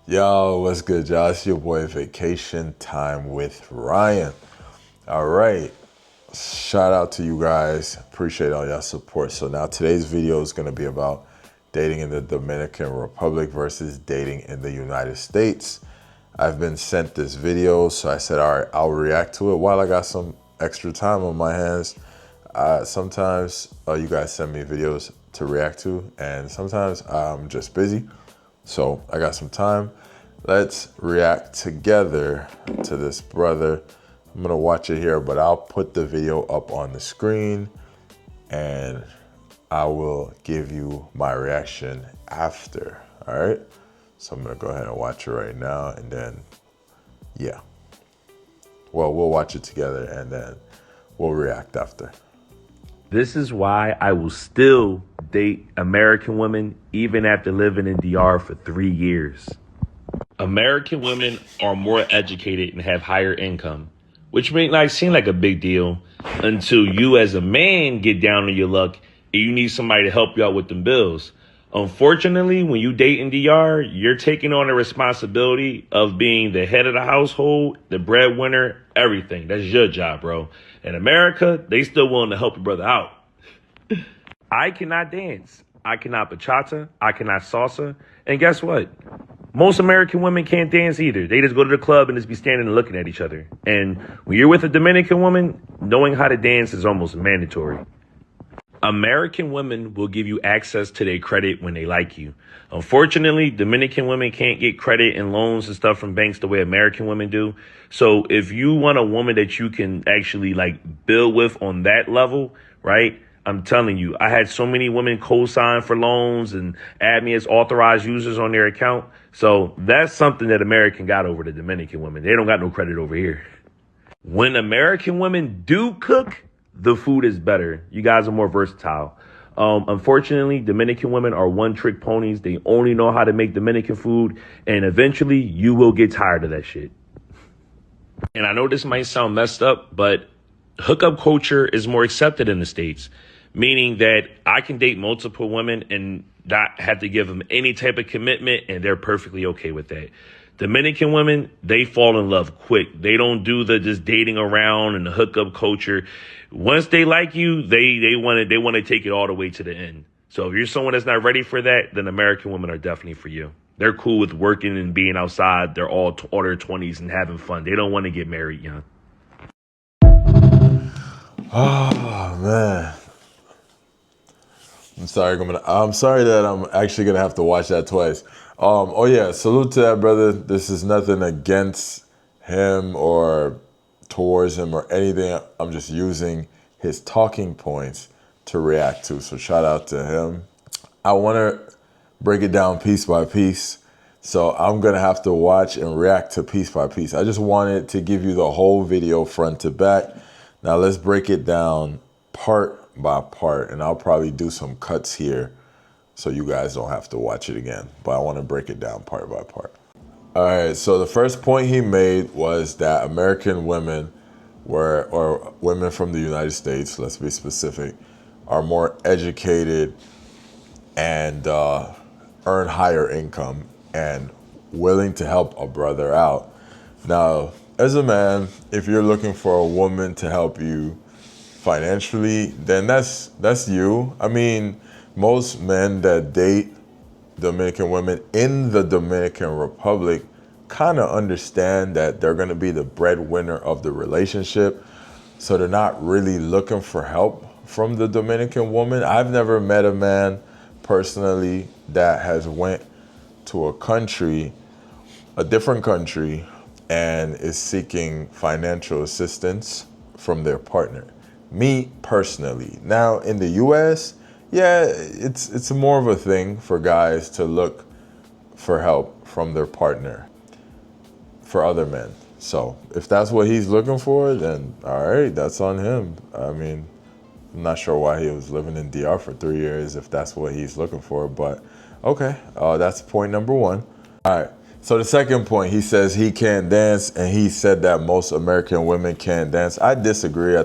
Yo, what's good, y'all? It's your boy Vacation Time with Ryan. All right. Shout out to you guys. Appreciate all y'all support. So now today's video is going to be about dating in the Dominican Republic versus dating in the United States. I've been sent this video, so I said, all right, I'll react to it while I got some extra time on my hands. Sometimes you guys send me videos to react to, and sometimes I'm just busy. So I got some time. Let's react together to this brother. I'm gonna watch it here, but I'll put the video up on the screen and I will give you my reaction after, all right? So I'm gonna go ahead and watch it right now and then, yeah. Well, we'll watch it together and then we'll react after. This is why I will still date American women even after living in DR for 3 years. American women are more educated and have higher income, which may not seem like a big deal until you as a man get down on your luck and you need somebody to help you out with them bills. Unfortunately, when you date in DR, you're taking on the responsibility of being the head of the household, the breadwinner, everything. That's your job, bro. In America, they still willing to help your brother out. I cannot dance. I cannot bachata. I cannot salsa. And guess what? Most American women can't dance either. They just go to the club and just be standing and looking at each other. And when you're with a Dominican woman, knowing how to dance is almost mandatory. American women will give you access to their credit when they like you. Unfortunately, Dominican women can't get credit and loans and stuff from banks the way American women do. So if you want a woman that you can actually build with on that level, right? I'm telling you, I had so many women co-sign for loans and add me as authorized users on their account. So that's something that American got over the Dominican women. They don't got no credit over here. When American women do cook, the food is better. You guys are more versatile. Unfortunately, Dominican women are one-trick ponies. They only know how to make Dominican food, and eventually you will get tired of that shit. And I know this might sound messed up, but hookup culture is more accepted in the States, meaning that I can date multiple women and not have to give them any type of commitment, and they're perfectly okay with that. Dominican women, they fall in love quick. They don't do the just dating around and the hookup culture. Once they like you, they want to take it all the way to the end. So if you're someone that's not ready for that, then American women are definitely for you. They're cool with working and being outside. They're all their 20s and having fun. They don't want to get married young. Oh man. I'm sorry that I'm actually gonna have to watch that twice. Oh yeah, salute to that brother. This is nothing against him or towards him or anything. I'm just using his talking points to react to. So shout out to him. I wanna break it down piece by piece. So I'm gonna have to watch and react to piece by piece. I just wanted to give you the whole video front to back. Now let's break it down part by part, and I'll probably do some cuts here so you guys don't have to watch it again, but I want to break it down part by part. All right, so the first point he made was that American women or women from the United States, let's be specific, are more educated and earn higher income and willing to help a brother out. Now, as a man, if you're looking for a woman to help you financially, then that's you. I mean, most men that date Dominican women in the Dominican Republic kind of understand that they're going to be the breadwinner of the relationship. So they're not really looking for help from the Dominican woman. I've never met a man personally that has went to a different country, and is seeking financial assistance from their partner. Me personally. Now in the US, yeah, it's more of a thing for guys to look for help from their partner for other men. So if that's what he's looking for, then all right, that's on him. I mean, I'm not sure why he was living in DR for 3 years if that's what he's looking for, but okay, that's point number one. All right, so the second point, he says he can't dance, and he said that most American women can't dance. I disagree. I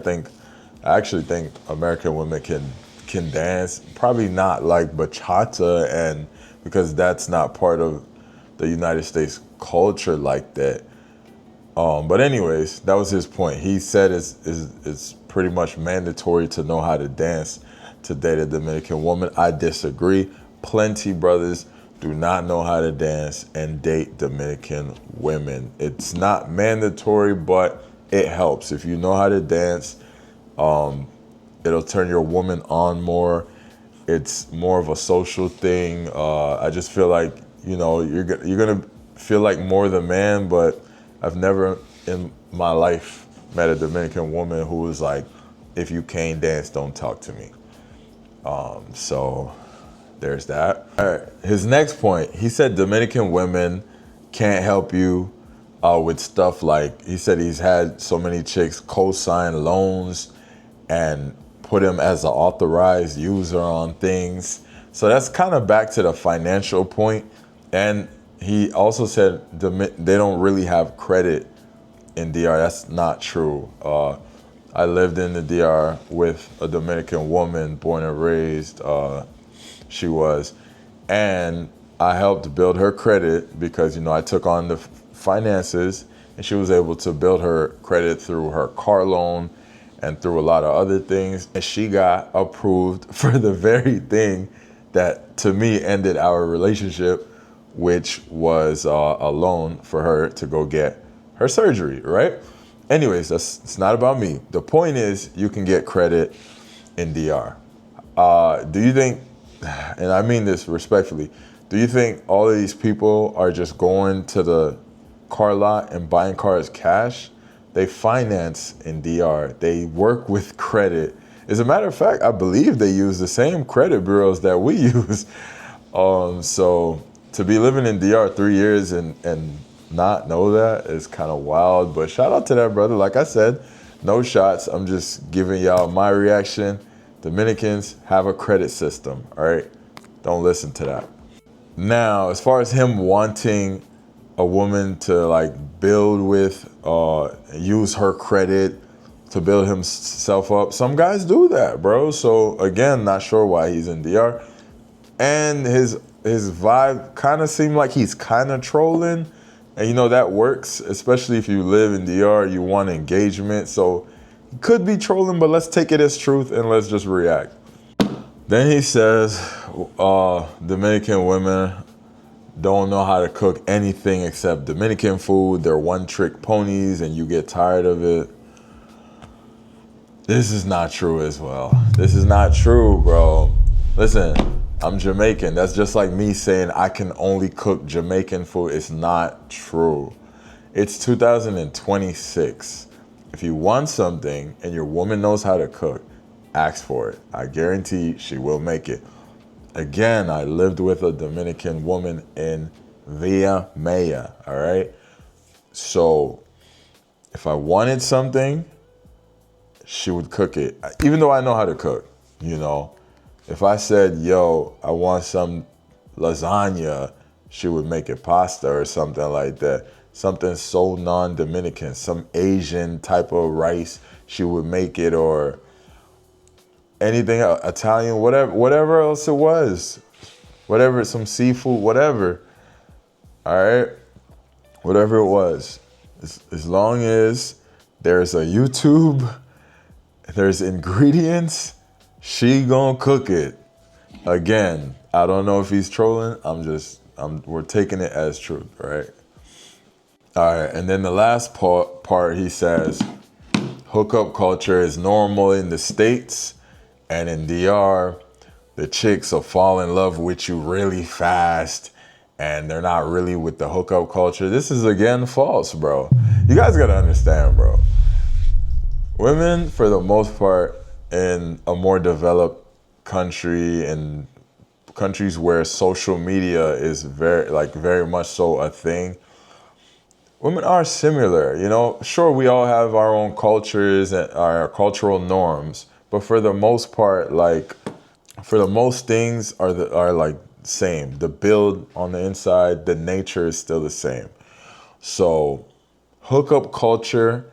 actually think American women can dance. Probably not like bachata, and because that's not part of the United States culture like that. But anyways, that was his point. He said it's pretty much mandatory to know how to dance to date a Dominican woman. I disagree. Plenty brothers do not know how to dance and date Dominican women. It's not mandatory, but it helps. If you know how to dance, it'll turn your woman on more. It's more of a social thing. I just feel like, you're gonna feel like more the man, but I've never in my life met a Dominican woman who was like, if you can't dance, don't talk to me. So there's that. All right, his next point, he said Dominican women can't help you with stuff like, he said he's had so many chicks co-sign loans and put him as an authorized user on things. So that's kind of back to the financial point. And he also said they don't really have credit in DR. That's not true. I lived in the DR with a Dominican woman, born and raised, she was. And I helped build her credit because, I took on the finances, and she was able to build her credit through her car loan and through a lot of other things. And she got approved for the very thing that, to me, ended our relationship, which was a loan for her to go get her surgery, right? Anyways, it's not about me. The point is, you can get credit in DR. Do you think, and I mean this respectfully, do you think all of these people are just going to the car lot and buying cars cash? They finance in DR. They work with credit. As a matter of fact, I believe they use the same credit bureaus that we use. So to be living in DR 3 years and not know that is kind of wild. But shout out to that brother. Like I said, no shots. I'm just giving y'all my reaction. Dominicans have a credit system, all right? Don't listen to that. Now, as far as him wanting a woman to like build with, use her credit to build himself up, some guys do that, bro. So again, not sure why he's in DR. And his vibe kind of seemed like he's kind of trolling. And that works, especially if you live in DR, you want engagement. So he could be trolling, but let's take it as truth and let's just react. Then he says, Dominican women don't know how to cook anything except Dominican food. They're one-trick ponies and you get tired of it. This is not true as well. This is not true, bro. Listen, I'm Jamaican. That's just like me saying I can only cook Jamaican food. It's not true. It's 2026. If you want something and your woman knows how to cook, ask for it. I guarantee she will make it. Again, I lived with a Dominican woman in Villa Maya, all right? So if I wanted something, she would cook it, even though I know how to cook, If I said, yo, I want some lasagna, she would make it pasta or something like that. Something so non-Dominican, some Asian type of rice, she would make it, or anything Italian, whatever else it was, whatever, some seafood, whatever. All right, whatever it was, as long as there's a YouTube, there's ingredients, she gonna cook it. Again, I don't know if he's trolling. We're taking it as truth, right? All right, and then the last part he says, hookup culture is normal in the States. And in DR, the chicks will fall in love with you really fast and they're not really with the hookup culture. This is, again, false, bro. You guys gotta understand, bro. Women, for the most part, in a more developed country and countries where social media is very much so a thing, women are similar, Sure, we all have our own cultures and our cultural norms, but for the most part, for the most things are like same. The build on the inside, the nature is still the same. So hookup culture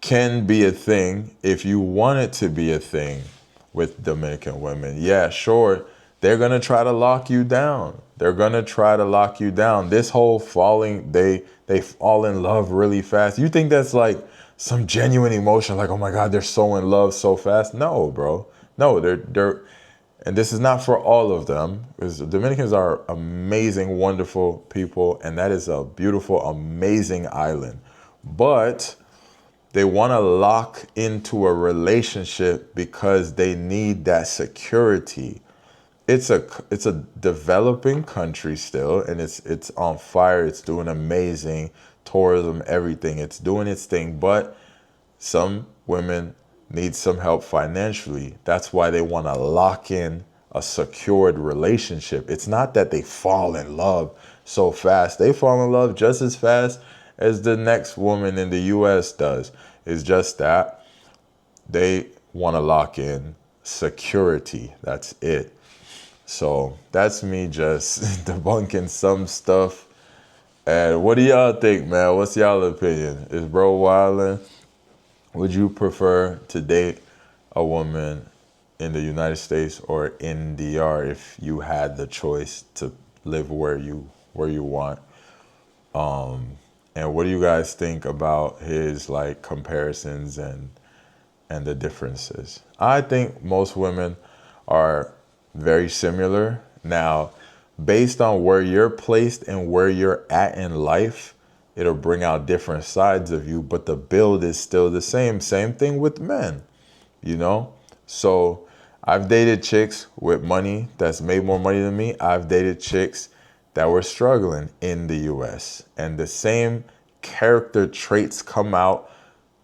can be a thing if you want it to be a thing with Dominican women. Yeah, sure, they're gonna try to lock you down. They're gonna try to lock you down. This whole falling, they fall in love really fast. You think that's like some genuine emotion, like, oh my God, they're so in love so fast? No, bro. No, they're and this is not for all of them, because the Dominicans are amazing, wonderful people, and that is a beautiful, amazing island. But they want to lock into a relationship because they need that security. It's a developing country still, and it's on fire. It's doing amazing tourism, everything. It's doing its thing, but some women need some help financially. That's why they want to lock in a secured relationship. It's not that they fall in love so fast. They fall in love just as fast as the next woman in the US does. It's just that they want to lock in security. That's it. So that's me just debunking some stuff. And what do y'all think, man? What's y'all opinion? Is bro wildin'? Would you prefer to date a woman in the United States or in DR if you had the choice to live where you want? And what do you guys think about his like comparisons and the differences? I think most women are very similar. Now, based on where you're placed and where you're at in life, it'll bring out different sides of you, but the build is still the same. Same thing with men, you know? So I've dated chicks with money that's made more money than me. I've dated chicks that were struggling in the US. And the same character traits come out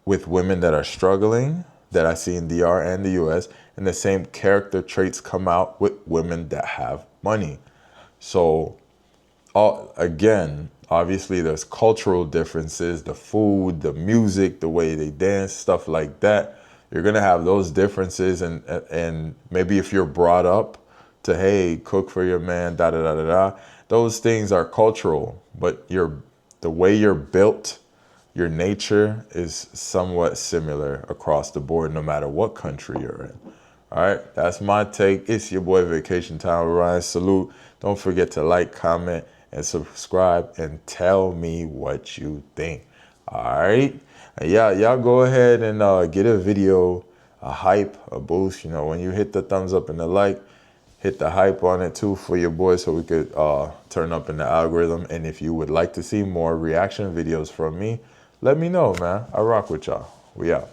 with women that are struggling that I see in DR and the US. And the same character traits come out with women that have money. So again, obviously there's cultural differences, the food, the music, the way they dance, stuff like that. You're gonna have those differences, and maybe if you're brought up to, hey, cook for your man, da da da da da, those things are cultural. But the way you're built, your nature is somewhat similar across the board, no matter what country you're in. All right, that's my take. It's your boy Vacation Time with Ryan. Salute. Don't forget to like, comment, and subscribe, and tell me what you think. All right, and yeah, y'all go ahead and get a video, a hype, a boost. You know, when you hit the thumbs up and the like, hit the hype on it too for your boy, so we could turn up in the algorithm. And if you would like to see more reaction videos from me, let me know, man. I rock with y'all. We out.